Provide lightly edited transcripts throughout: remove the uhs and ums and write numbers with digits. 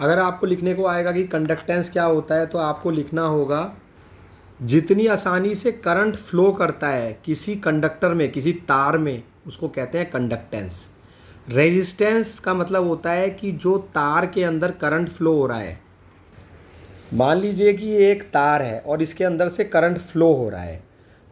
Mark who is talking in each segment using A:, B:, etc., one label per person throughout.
A: अगर आपको लिखने को आएगा कि कंडक्टेंस क्या होता है तो आपको लिखना होगा जितनी आसानी से करंट फ्लो करता है किसी कंडक्टर में, किसी तार में, उसको कहते हैं कंडक्टेंस। रेजिस्टेंस का मतलब होता है कि जो तार के अंदर करंट फ्लो हो रहा है। मान लीजिए कि ये एक तार है और इसके अंदर से करंट फ्लो हो रहा है,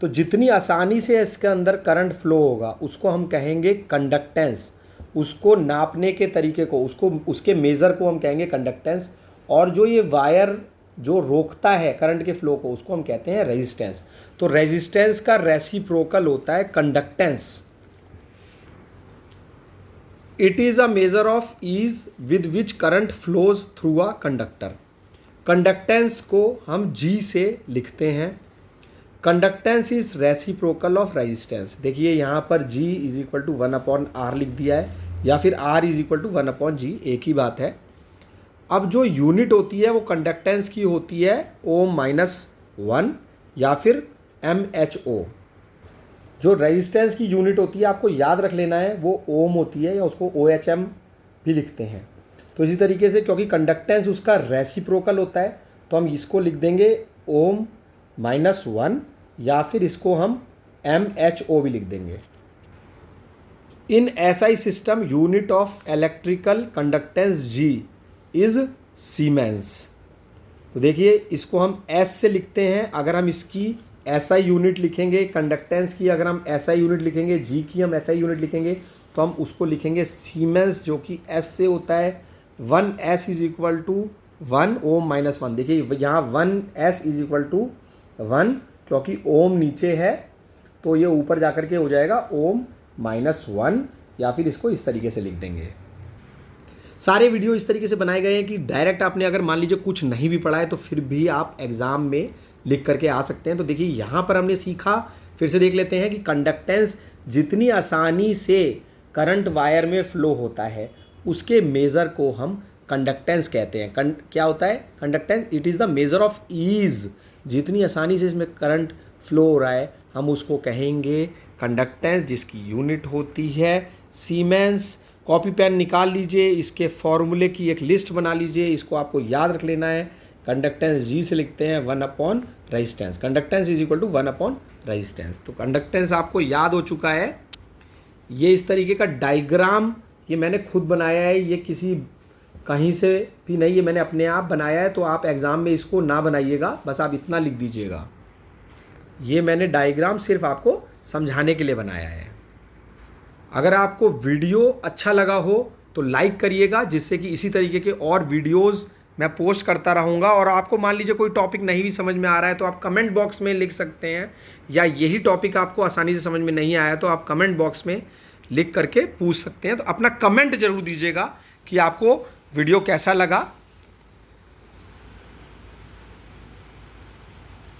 A: तो जितनी आसानी से इसके अंदर करंट फ्लो होगा उसको हम कहेंगे कंडक्टेंस। उसको नापने के तरीके को, उसको उसके मेज़र को हम कहेंगे कंडक्टेंस। और जो ये वायर जो रोकता है करंट के फ्लो को, उसको हम कहते हैं रेजिस्टेंस। तो रेजिस्टेंस का रेसिप्रोकल होता है conductance. It is a measure of ease with which current flows through a conductor. Conductance को हम G से लिखते हैं। Conductance is reciprocal of resistance. देखिए यहाँ पर G is equal to 1/R लिख दिया है, या फिर R is equal to 1/G, एक ही बात है। अब जो यूनिट होती है वो कंडक्टेंस की होती है Ω-1 या फिर MHO। जो रेजिस्टेंस की यूनिट होती है आपको याद रख लेना है, वो ओम होती है, या उसको OHM भी लिखते हैं। तो इसी तरीके से क्योंकि कंडक्टेंस उसका रेसिप्रोकल होता है तो हम इसको लिख देंगे Ω-1, या फिर इसको हम MHO भी लिख देंगे। इन SI system unit of electrical conductance G is siemens. तो देखिए इसको हम S से लिखते हैं। अगर हम इसकी SI यूनिट लिखेंगे कंडक्टेंस की, अगर हम SI यूनिट लिखेंगे, G की हम SI यूनिट लिखेंगे, तो हम उसको लिखेंगे सीमेंस, जो कि S से होता है 1S इज इक्वल टू 1 Ω-1। देखिए यहाँ 1S इज इक्वल टू 1, क्योंकि ओम नीचे है तो ये ऊपर जाकर के हो जाएगा Ω-1, या फिर इसको इस तरीके से लिख देंगे। सारे वीडियो इस तरीके से बनाए गए हैं कि डायरेक्ट आपने अगर मान लीजिए कुछ नहीं भी पढ़ा है तो फिर भी आप एग्ज़ाम में लिख करके आ सकते हैं। तो देखिए यहाँ पर हमने सीखा, फिर से देख लेते हैं कि कंडक्टेंस जितनी आसानी से करंट वायर में फ्लो होता है उसके मेज़र को हम कंडक्टेंस कहते हैं। क्या होता है conductance? It is the measure of ease. जितनी आसानी से इसमें करंट फ्लो हो रहा है हम उसको कहेंगे कंडक्टेंस, जिसकी यूनिट होती है सीमेंस। कॉपी पेन निकाल लीजिए, इसके फॉर्मूले की एक लिस्ट बना लीजिए, इसको आपको याद रख लेना है। कंडक्टेंस G से लिखते हैं 1/रेजिस्टेंस। कंडक्टेंस इज इक्वल टू 1/रेजिस्टेंस। तो कंडक्टेंस आपको याद हो चुका है। ये इस तरीके का डायग्राम ये मैंने खुद बनाया है, ये किसी कहीं से भी नहीं, ये मैंने अपने आप बनाया है। तो आप एग्ज़ाम में इसको ना बनाइएगा, बस आप इतना लिख दीजिएगा। ये मैंने डायग्राम सिर्फ आपको समझाने के लिए बनाया है। अगर आपको वीडियो अच्छा लगा हो तो लाइक करिएगा, जिससे कि इसी तरीके के और वीडियोस मैं पोस्ट करता रहूँगा। और आपको मान लीजिए कोई टॉपिक नहीं भी समझ में आ रहा है तो आप कमेंट बॉक्स में लिख सकते हैं, या यही टॉपिक आपको आसानी से समझ में नहीं आया तो आप कमेंट बॉक्स में लिख करके पूछ सकते हैं। तो अपना कमेंट जरूर दीजिएगा कि आपको वीडियो कैसा लगा।